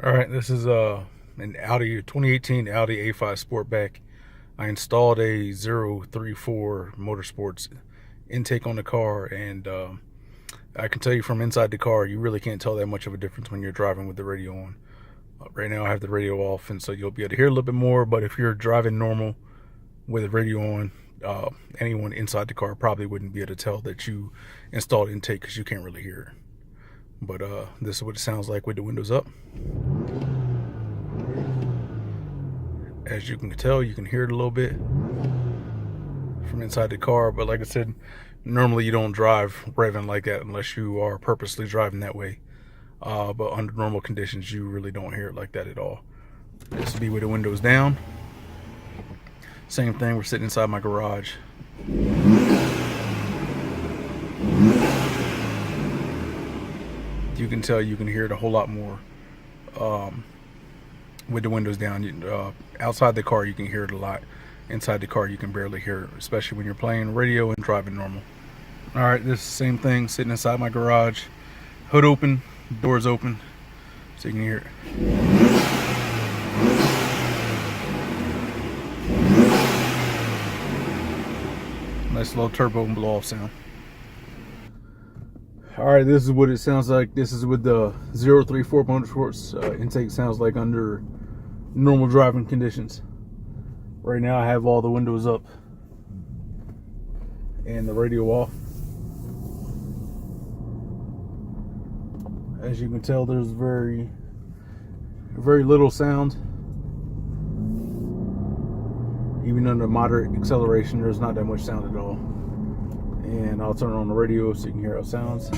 All right, this is an Audi 2018 Audi A5 Sportback. I installed a 034 Motorsports intake on the car, and I can tell you from inside the car, you really can't tell that much of a difference when you're driving with the radio on. Right now I have the radio off, and so you'll be able to hear a little bit more, but if you're driving normal with the radio on, anyone inside the car probably wouldn't be able to tell that you installed intake because you can't really hear it. But this is what it sounds like with the windows up. As you can tell, you can hear it a little bit from inside the car, but like I said, normally you don't drive revving like that unless you are purposely driving that way. But under normal conditions, you really don't hear it like that at all. This will be with the windows down. Same thing, we're sitting inside my garage. You can tell you can hear it a whole lot more with the windows down. Outside the car you can hear it a lot. Inside the car you can barely hear it, especially when you're playing radio and driving normal. Alright, this same thing, sitting inside my garage. Hood open, doors open, so you can hear it. Nice little turbo and blow off sound. Alright, this is what it sounds like. This is what the 034 Motorsports intake sounds like under normal driving conditions. Right now I have all the windows up and the radio off. As you can tell, there's very little sound. Even under moderate acceleration, there's not that much sound at all. And I'll turn on the radio so you can hear how it sounds.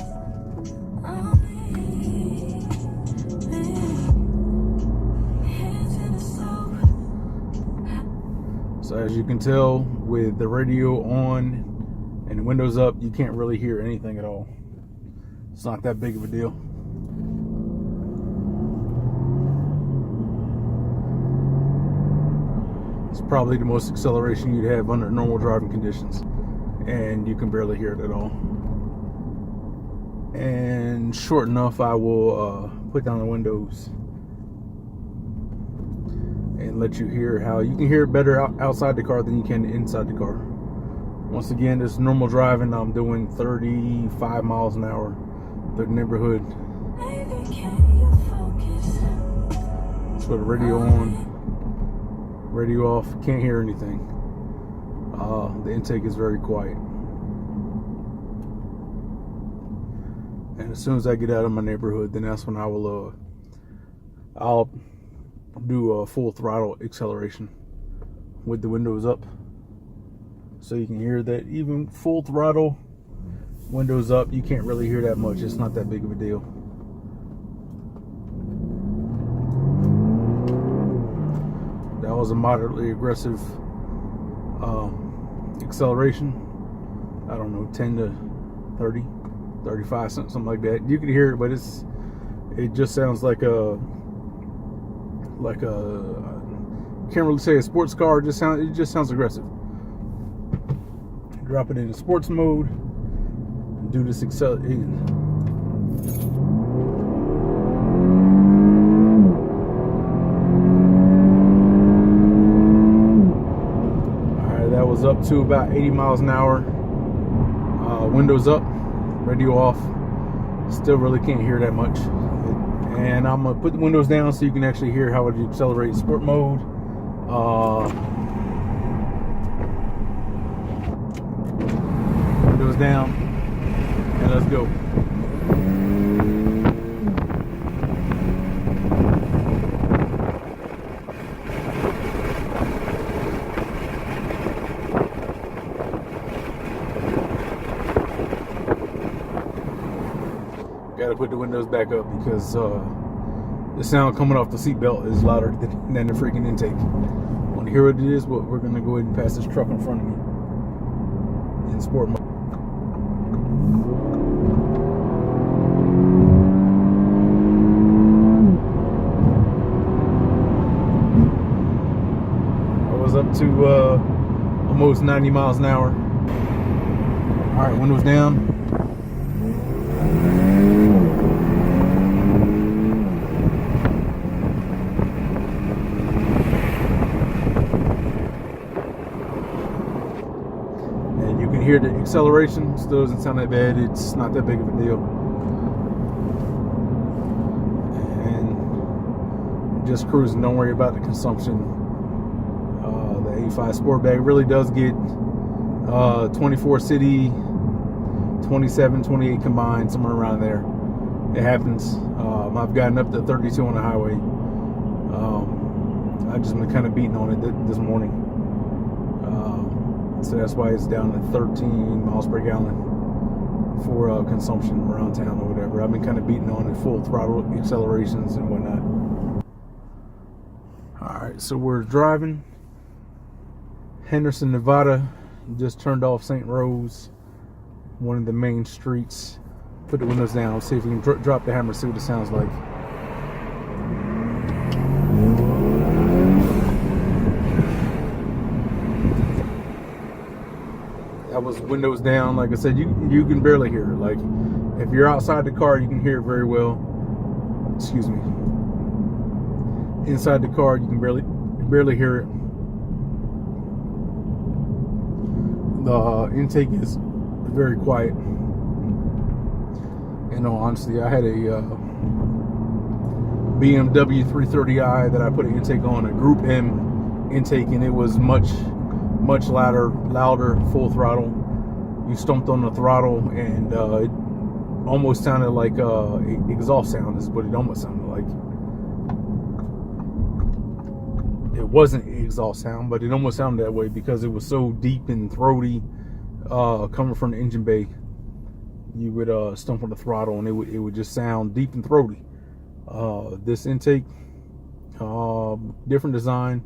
So as you can tell, with the radio on and the windows up, you can't really hear anything at all. It's not that big of a deal. It's probably the most acceleration you'd have under normal driving conditions, and you can barely hear it at all. And short enough, I will put down the windows and let you hear how you can hear it better outside the car than you can inside the car. Once again, this is normal driving. I'm doing 35 miles an hour through the neighborhood. Let's put the radio on, radio off. Can't hear anything. The intake is very quiet. And as soon as I get out of my neighborhood, then that's when I'll do a full throttle acceleration with the windows up, so you can hear that. Even full throttle, windows up, you can't really hear that much. It's not that big of a deal. That was a moderately aggressive acceleration. I don't know, 10 to 30, 35, something like that. You can hear it, but it just sounds like a can't really say a sports car. It just sounds aggressive. Drop it into sports mode. Do this acceleration. Alright, that was up to about 80 miles an hour. Windows up, radio off. Still really can't hear that much. And I'm gonna put the windows down so you can actually hear how it accelerates. Sport mode. Windows down, and let's go. Gotta put the windows back up because the sound coming off the seatbelt is louder than the freaking intake. Want to hear what it is? But we're gonna go ahead and pass this truck in front of me in sport mode. I was up to almost 90 miles an hour. All right, windows down. hear the acceleration. Still doesn't sound that bad. It's not that big of a deal. And just cruising. Don't worry about the consumption. The A5 Sportback really does get 24 city, 27, 28 combined, somewhere around there. It happens. I've gotten up to 32 on the highway. I've just been kind of beating on it this morning. So that's why it's down to 13 miles per gallon for consumption around town or whatever. I've been kind of beating on it, full throttle accelerations and whatnot. Alright, so we're driving Henderson, Nevada. Just turned off St. Rose, one of the main streets. Put the windows down, see if we can drop the hammer, see what it sounds like. That was windows down. Like I said, you can barely hear it. Like, if you're outside the car, you can hear it very well. Excuse me. Inside the car, you can barely hear it. The intake is very quiet. In all honesty, I had a BMW 330i that I put an intake on, a Group M intake, and it was much louder, full throttle. You stomped on the throttle, and it almost sounded like exhaust sound is what it almost sounded like. It wasn't exhaust sound, but it almost sounded that way because it was so deep and throaty, coming from the engine bay. You would stomp on the throttle, and it would just sound deep and throaty. This intake, different design.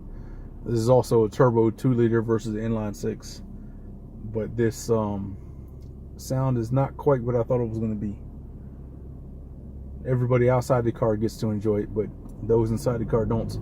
This is also a turbo 2-liter versus the inline 6, but this sound is not quite what I thought it was going to be. Everybody outside the car gets to enjoy it, but those inside the car don't.